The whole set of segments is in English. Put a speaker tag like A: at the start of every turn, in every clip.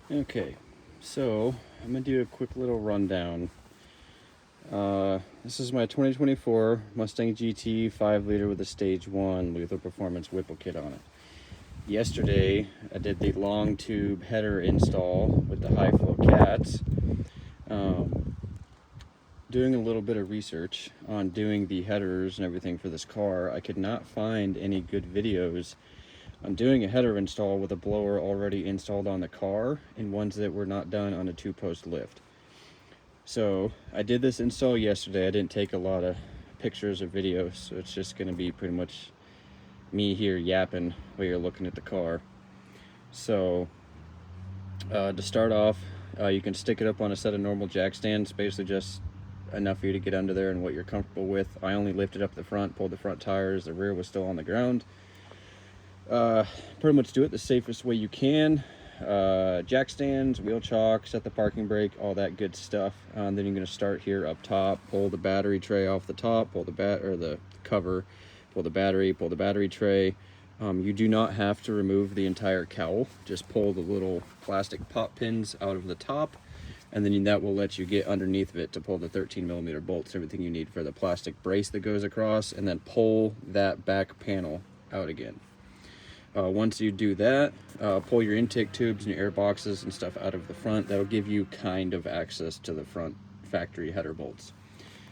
A: Okay, so I'm gonna do a quick little rundown. This is my 2024 Mustang GT 5-liter with a Stage 1 Lethal Performance Whipple kit on it. Yesterday, I did the long tube header install with the high flow cats. Doing a little bit of research on doing the headers and everything for this car, I could not find any good videos on doing a header install with a blower already installed on the car and ones that were not done on a 2-post lift. So I did this install yesterday. I didn't take a lot of pictures or videos, so it's just going to be pretty much me here yapping while you're looking at the car. So to start off, you can stick it up on a set of normal jack stands, basically just enough for you to get under there and what you're comfortable with. I only lifted up the front, pulled the front tires, the rear was still on the ground. Pretty much do it the safest way you can. Jack stands, wheel chock, set the parking brake, all that good stuff. Then you're going to start here up top, pull the battery tray off the top, pull the cover, pull the battery tray. You do not have to remove the entire cowl, just pull the little plastic pop pins out of the top, and then that will let you get underneath of it to pull the 13mm bolts, everything you need for the plastic brace that goes across, and then pull that back panel out again. Once you do that, pull your intake tubes and your air boxes and stuff out of the front. That'll give you kind of access to the front factory header bolts.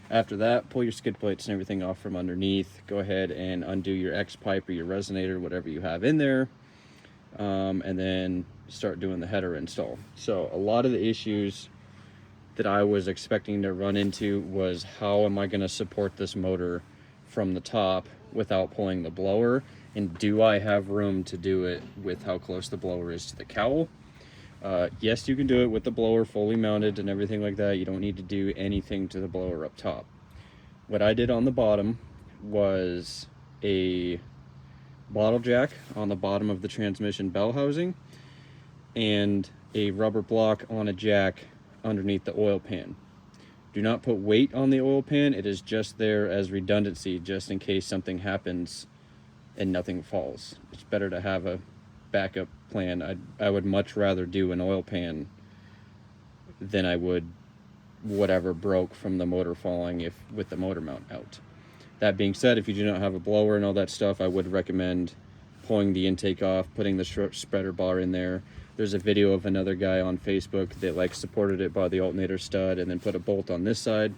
A: After that, pull your skid plates and everything off from underneath. Go ahead and undo your X pipe or your resonator, whatever you have in there, and then start doing the header install. So a lot of the issues that I was expecting to run into was, how am I going to support this motor from the top without pulling the blower, and do I have room to do it with how close the blower is to the cowl? Yes, you can do it with the blower fully mounted and everything like that. You don't need to do anything to the blower up top. What I did on the bottom was a bottle jack on the bottom of the transmission bell housing and a rubber block on a jack underneath the oil pan. Do not put weight on the oil pan. It is just there as redundancy, just in case something happens and nothing falls. It's better to have a backup plan. I would much rather do an oil pan than I would whatever broke from the motor falling with the motor mount out. That being said, if you do not have a blower and all that stuff, I would recommend pulling the intake off, putting the spreader bar in there. There's a video of another guy on Facebook that supported it by the alternator stud and then put a bolt on this side.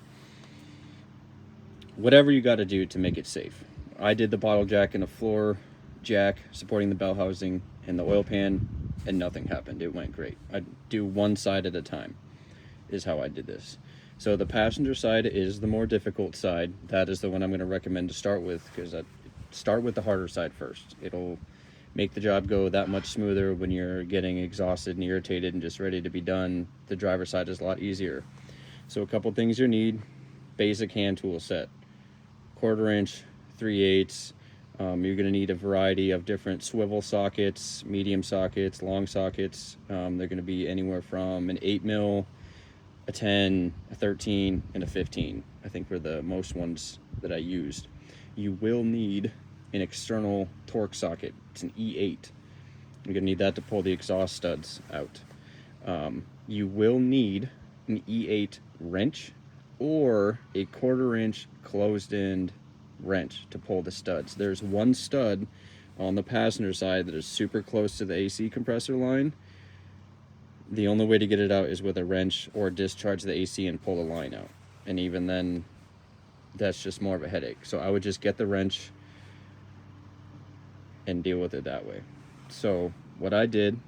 A: Whatever you got to do to make it safe. I did the bottle jack and a floor jack supporting the bell housing and the oil pan, and nothing happened. It went great. I do one side at a time is how I did this. So the passenger side is the more difficult side. That is the one I'm going to recommend to start with, because I start with the harder side first. It'll make the job go that much smoother when you're getting exhausted and irritated and just ready to be done. The driver's side is a lot easier. So a couple things you need: basic hand tool set, 1/4 inch, 3/8. You're going to need a variety of different swivel sockets, medium sockets, long sockets. They're going to be anywhere from an 8mm, a 10, a 13, and a 15. I think were the most ones that I used. You will need an external torque socket. It's an E8. You're going to need that to pull the exhaust studs out. You will need an E8 wrench or a 1/4 inch closed-end wrench to pull the studs. There's one stud on the passenger side that is super close to the AC compressor line. The only way to get it out is with a wrench or discharge the AC and pull the line out. And even then, that's just more of a headache. So I would just get the wrench and deal with it that way. So what I did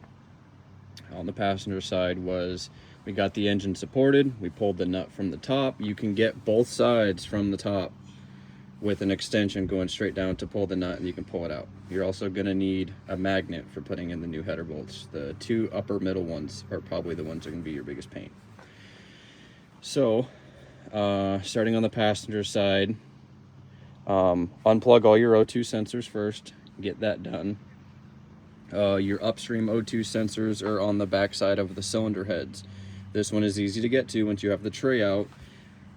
A: on the passenger side was, we got the engine supported. We pulled the nut from the top. You can get both sides from the top with an extension going straight down to pull the nut, and you can pull it out. You're also going to need a magnet for putting in the new header bolts. The two upper middle ones are probably the ones that are going to be your biggest pain. So starting on the passenger side, unplug all your O2 sensors first. Get that done. Your upstream O2 sensors are on the back side of the cylinder heads. This one is easy to get to once you have the tray out.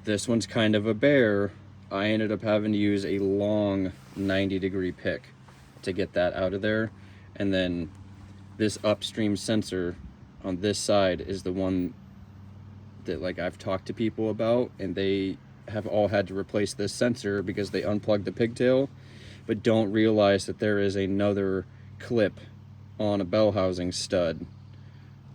A: This one's kind of a bear. I ended up having to use a long 90-degree pick to get that out of there. And then this upstream sensor on this side is the one that like I've talked to people about, and they have all had to replace this sensor because they unplugged the pigtail, but don't realize that there is another clip on a bell housing stud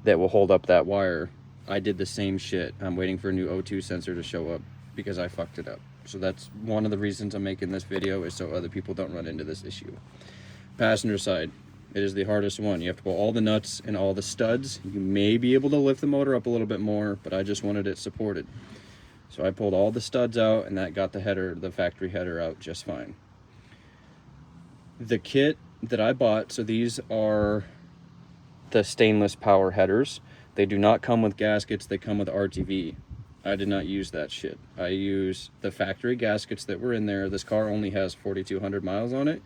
A: that will hold up that wire. I did the same shit. I'm waiting for a new O2 sensor to show up because I fucked it up. So that's one of the reasons I'm making this video, is so other people don't run into this issue. Passenger side, it is the hardest one. You have to pull all the nuts and all the studs. You may be able to lift the motor up a little bit more, but I just wanted it supported. So I pulled all the studs out, and that got the header, the factory header, out just fine. The kit that I bought, so these are the stainless power headers. They do not come with gaskets, they come with RTV. I did not use that shit. I use the factory gaskets that were in there. This car only has 4,200 miles on it.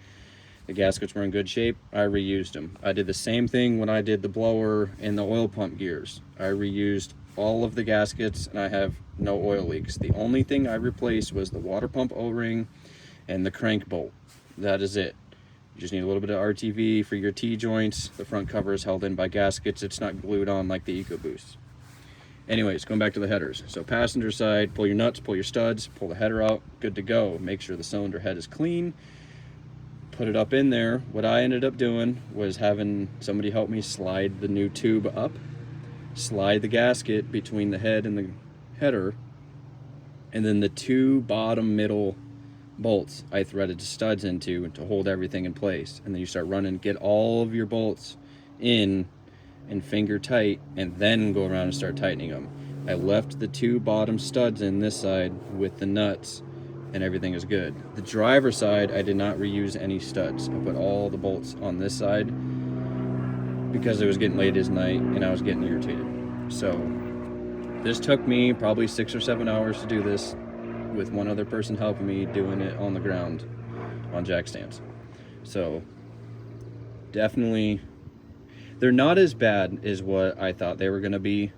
A: The gaskets were in good shape. I reused them. I did the same thing when I did the blower and the oil pump gears. I reused all of the gaskets, and I have no oil leaks. The only thing I replaced was the water pump O-ring and the crank bolt. That is it. You just need a little bit of RTV for your T-joints. The front cover is held in by gaskets. It's not glued on like the EcoBoost. Anyways, going back to the headers. So passenger side, pull your nuts, pull your studs, pull the header out, good to go. Make sure the cylinder head is clean. Put it up in there. What I ended up doing was having somebody help me slide the new tube up, slide the gasket between the head and the header, and then the two bottom middle bolts I threaded the studs into to hold everything in place. And then you start running, get all of your bolts in and finger tight, and then go around and start tightening them. I left the two bottom studs in this side with the nuts, and everything is good. The driver's side, I did not reuse any studs. I put all the bolts on this side because it was getting late as night and I was getting irritated. So this took me probably 6 or 7 hours to do this, with one other person helping me doing it on the ground on jack stands. So definitely, they're not as bad as what I thought they were gonna be,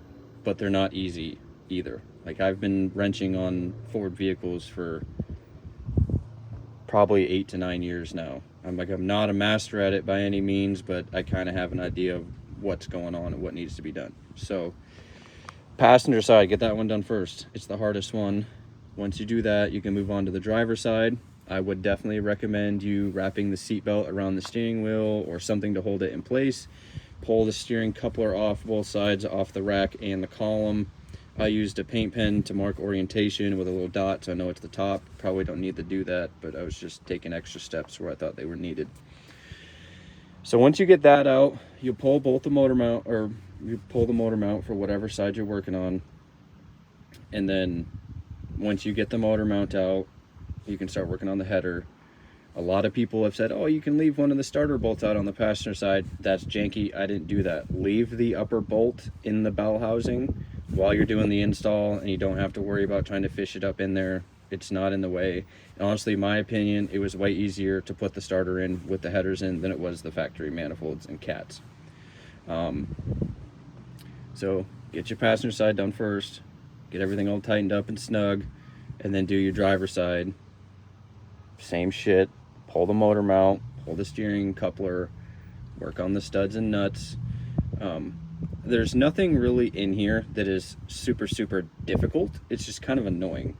A: but they're not easy either. Like, I've been wrenching on Ford vehicles for probably 8 to 9 years now. I'm not a master at it by any means, but I kind of have an idea of what's going on and what needs to be done. So passenger side, get that one done first. It's the hardest one. Once you do that, you can move on to the driver's side. I would definitely recommend you wrapping the seat belt around the steering wheel or something to hold it in place. Pull the steering coupler off both sides, off the rack and the column. I used a paint pen to mark orientation with a little dot, so I know it's the top. Probably don't need to do that, but I was just taking extra steps where I thought they were needed. So once you get that out, you pull both the motor mount, or you pull the motor mount for whatever side you're working on. And then once you get the motor mount out, you can start working on the header. A lot of people have said, oh, you can leave one of the starter bolts out on the passenger side. That's janky. I didn't do that. Leave the upper bolt in the bell housing while you're doing the install, and you don't have to worry about trying to fish it up in there. It's not in the way. And honestly, in my opinion, it was way easier to put the starter in with the headers in than it was the factory manifolds and cats. So get your passenger side done first, get everything all tightened up and snug, and then do your driver side. Same shit. Pull the motor mount, pull the steering coupler, work on the studs and nuts. There's nothing really in here that is super difficult. It's just kind of annoying.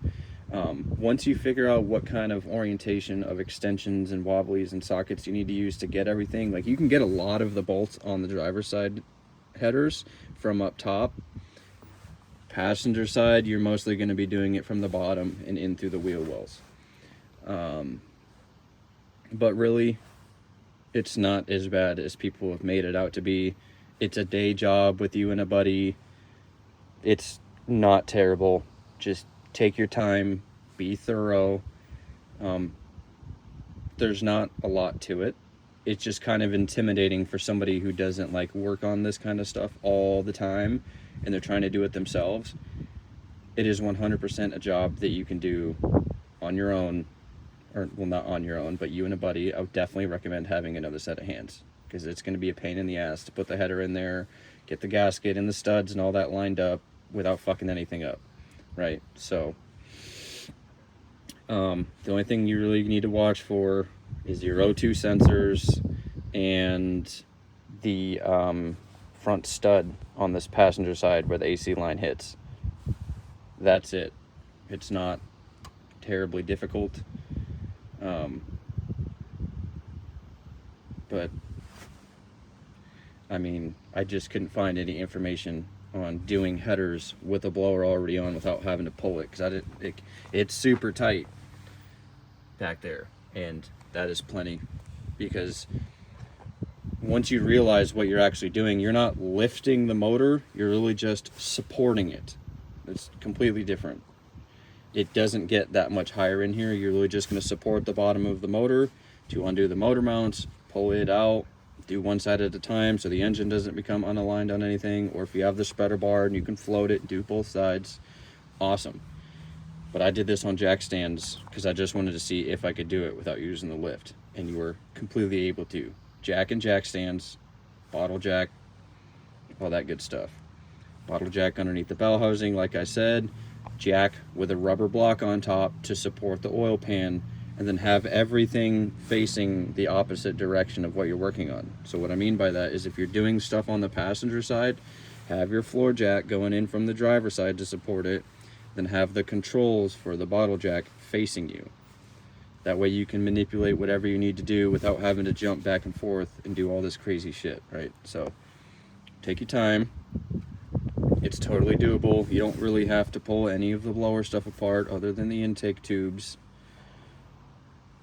A: Once you figure out what kind of orientation of extensions and wobblies and sockets you need to use to get everything, like, you can get a lot of the bolts on the driver's side headers from up top. Passenger side, you're mostly going to be doing it from the bottom and in through the wheel wells. But really, it's not as bad as people have made it out to be. It's a day job with you and a buddy. It's not terrible. Just take your time, be thorough. There's not a lot to it. It's just kind of intimidating for somebody who doesn't like work on this kind of stuff all the time and they're trying to do it themselves. It is 100% a job that you can do on your own, or well, not on your own, but you and a buddy. I would definitely recommend having another set of hands, because it's going to be a pain in the ass to put the header in there, get the gasket and the studs and all that lined up without fucking anything up, right? So the only thing you really need to watch for is your O2 sensors and the front stud on this passenger side where the AC line hits. That's it. It's not terribly difficult. But I mean, I just couldn't find any information on doing headers with a blower already on without having to pull it, because it's super tight back there, and that is plenty. Because once you realize what you're actually doing, you're not lifting the motor, you're really just supporting it. It's completely different. It doesn't get that much higher in here. You're really just going to support the bottom of the motor to undo the motor mounts, pull it out, do one side at a time so the engine doesn't become unaligned on anything. Or if you have the spreader bar and you can float it, do both sides, awesome. But I did this on jack stands because I just wanted to see if I could do it without using the lift, and you were completely able to. Jack and jack stands, bottle jack, all that good stuff. Bottle jack underneath the bell housing, like I said, jack with a rubber block on top to support the oil pan, and then have everything facing the opposite direction of what you're working on. So what I mean by that is if you're doing stuff on the passenger side, have your floor jack going in from the driver's side to support it, then have the controls for the bottle jack facing you. That way you can manipulate whatever you need to do without having to jump back and forth and do all this crazy shit, right? So take your time. It's totally doable. You don't really have to pull any of the blower stuff apart other than the intake tubes.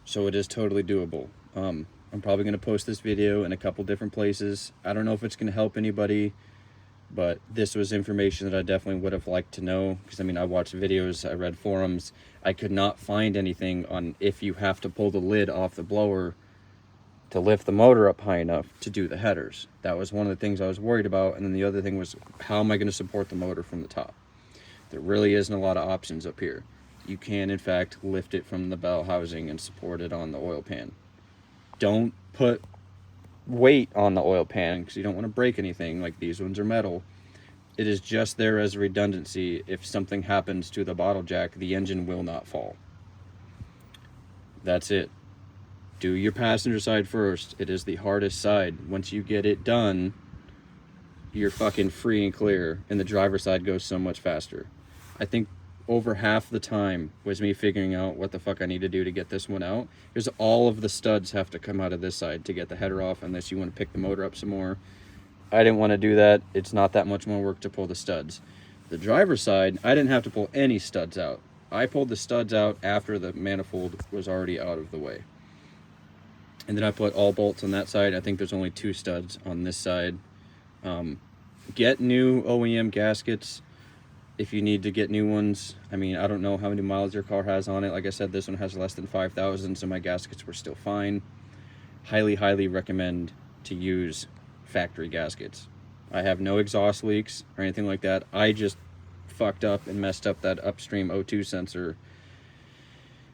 A: So it is totally doable. I'm probably going to post this video in a couple different places. I don't know if it's going to help anybody, but this was information that I definitely would have liked to know, because I mean, I watched videos, I read forums. I could not find anything on if you have to pull the lid off the blower to lift the motor up high enough to do the headers. That was one of the things I was worried about. And then the other thing was, how am I going to support the motor from the top? There really isn't a lot of options up here. You can, in fact, lift it from the bell housing and support it on the oil pan. Don't put weight on the oil pan because you don't want to break anything. Like, these ones are metal. It is just there as a redundancy. If something happens to the bottle jack, the engine will not fall. That's it. Do your passenger side first. It is the hardest side. Once you get it done, you're fucking free and clear, and the driver's side goes so much faster. I think over half the time was me figuring out what the fuck I need to do to get this one out, because all of the studs have to come out of this side to get the header off, unless you want to pick the motor up some more. I didn't want to do that. It's not that much more work to pull the studs. The driver's side, I didn't have to pull any studs out. I pulled the studs out after the manifold was already out of the way. And then I put all bolts on that side. I think there's only 2 studs on this side. Get new OEM gaskets if you need to get new ones. I mean, I don't know how many miles your car has on it. Like I said, this one has less than 5,000, so my gaskets were still fine. Highly, highly recommend to use factory gaskets. I have no exhaust leaks or anything like that. I just fucked up and messed up that upstream O2 sensor,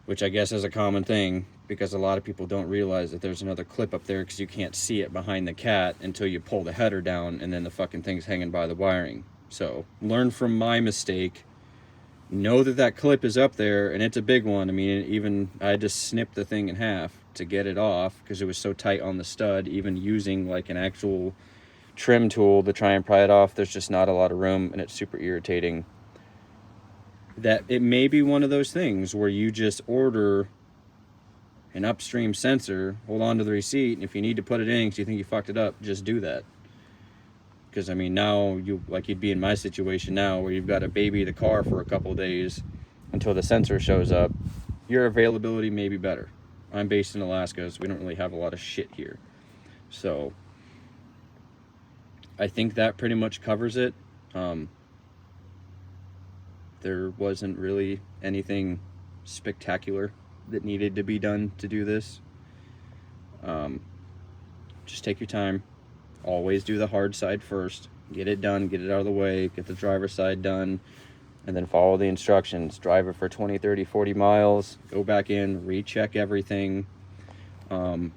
A: which I guess is a common thing, because a lot of people don't realize that there's another clip up there, because you can't see it behind the cat until you pull the header down, and then the fucking thing's hanging by the wiring. So learn from my mistake. Know that that clip is up there, and it's a big one. I mean, even I just snipped the thing in half to get it off because it was so tight on the stud. Even using like an actual trim tool to try and pry it off, there's just not a lot of room, and it's super irritating. That it may be one of those things where you just order an upstream sensor, hold on to the receipt, and if you need to put it in because you think you fucked it up, just do that. Because I mean, now you'd be in my situation now, where you've got to baby the car for a couple of days until the sensor shows up. Your availability may be better. I'm based in Alaska, so we don't really have a lot of shit here. So I think that pretty much covers it. There wasn't really anything spectacular that needed to be done to do this. Just take your time. Always do the hard side first. Get it done, get it out of the way, get the driver's side done, and then follow the instructions. Drive it for 20, 30, 40 miles, go back in, recheck everything. Oh,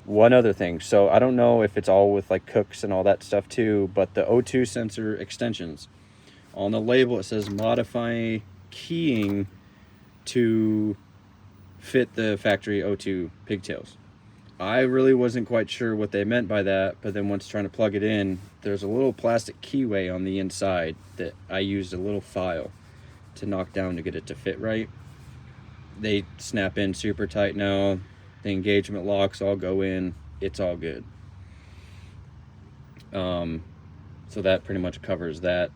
A: one other thing. So I don't know if it's all with like cooks and all that stuff too, but the O2 sensor extensions, on the label it says modify keying to fit the factory O2 pigtails. I really wasn't quite sure what they meant by that, but then once trying to plug it in, there's a little plastic keyway on the inside that I used a little file to knock down to get it to fit right. They snap in super tight now. The engagement locks all go in. It's all good. So that pretty much covers that.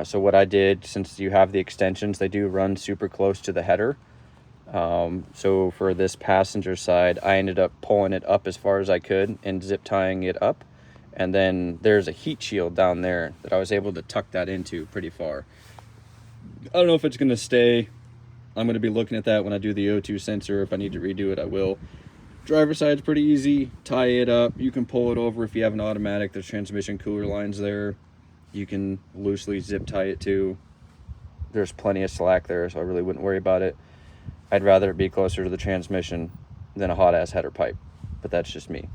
A: So what I did, since you have the extensions, they do run super close to the header. So for this passenger side, I ended up pulling it up as far as I could and zip tying it up. And then there's a heat shield down there that I was able to tuck that into pretty far. I don't know if it's going to stay. I'm going to be looking at that when I do the O2 sensor. If I need to redo it, I will. Driver side's pretty easy. Tie it up. You can pull it over if you have an automatic. There's transmission cooler lines there. You can loosely zip tie it too. There's plenty of slack there, so I really wouldn't worry about it. I'd rather it be closer to the transmission than a hot ass header pipe, but that's just me.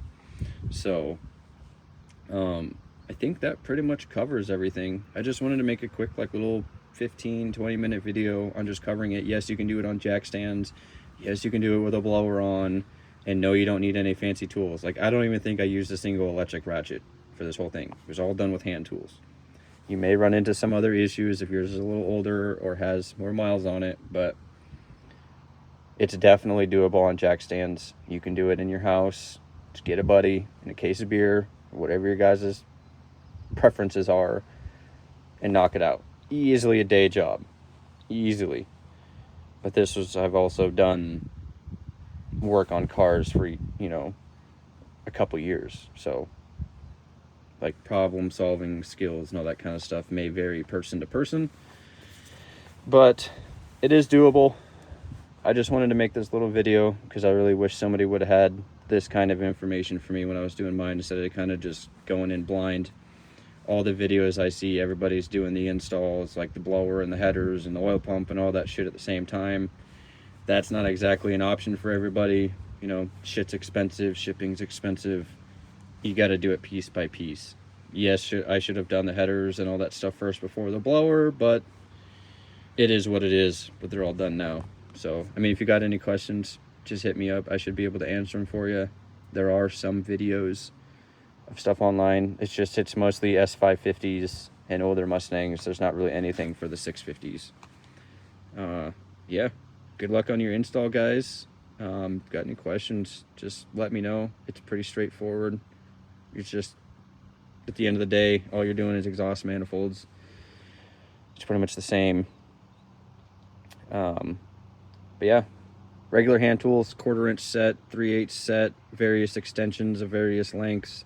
A: So I think that pretty much covers everything. I just wanted to make a quick like little 15-20 minute video on just covering it. Yes, you can do it on jack stands. Yes, you can do it with a blower on. And no, you don't need any fancy tools. Like, I don't even think I used a single electric ratchet for this whole thing. It was all done with hand tools. You may run into some other issues if yours is a little older or has more miles on it, but it's definitely doable on jack stands. You can do it in your house. Just get a buddy and a case of beer, or whatever your guys' preferences are, and knock it out. Easily a day job. Easily. But this was, I've also done work on cars for, you know, a couple years. So, like, problem solving skills and all that kind of stuff may vary person to person. But it is doable. I just wanted to make this little video because I really wish somebody would have had this kind of information for me when I was doing mine, instead of kind of just going in blind. All the videos I see, everybody's doing the installs, like the blower and the headers and the oil pump and all that shit at the same time. That's not exactly an option for everybody. You know, shit's expensive, shipping's expensive. You got to do it piece by piece. Yes, I should have done the headers and all that stuff first before the blower, but it is what it is. But they're all done now. So, I mean, if you got any questions, just hit me up. I should be able to answer them for you. There are some videos of stuff online. It's mostly S650s and older Mustangs. There's not really anything for the 650s. Yeah, good luck on your install, guys. Got any questions, just let me know. It's pretty straightforward. It's just, at the end of the day, all you're doing is exhaust manifolds. It's pretty much the same. But yeah, regular hand tools, 1/4 inch set, 3/8 set, various extensions of various lengths,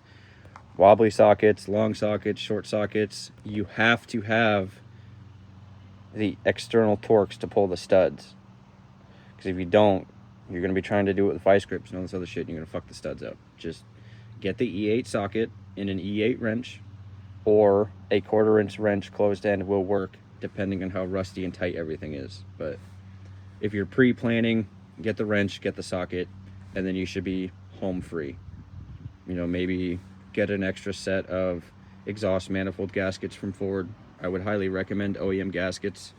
A: wobbly sockets, long sockets, short sockets. You have to have the external torques to pull the studs, because if you don't, you're going to be trying to do it with vice grips and all this other shit, and you're going to fuck the studs up. Just get the E8 socket in an E8 wrench, or a 1/4 inch wrench closed end will work, depending on how rusty and tight everything is. But if you're pre-planning, get the wrench, get the socket, and then you should be home free. You know, maybe get an extra set of exhaust manifold gaskets from Ford. I would highly recommend OEM gaskets.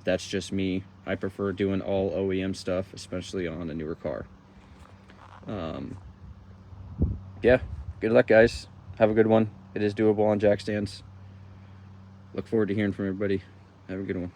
A: That's just me. I prefer doing all OEM stuff, especially on a newer car. Yeah, good luck, guys. Have a good one. It is doable on jack stands. Look forward to hearing from everybody. Have a good one.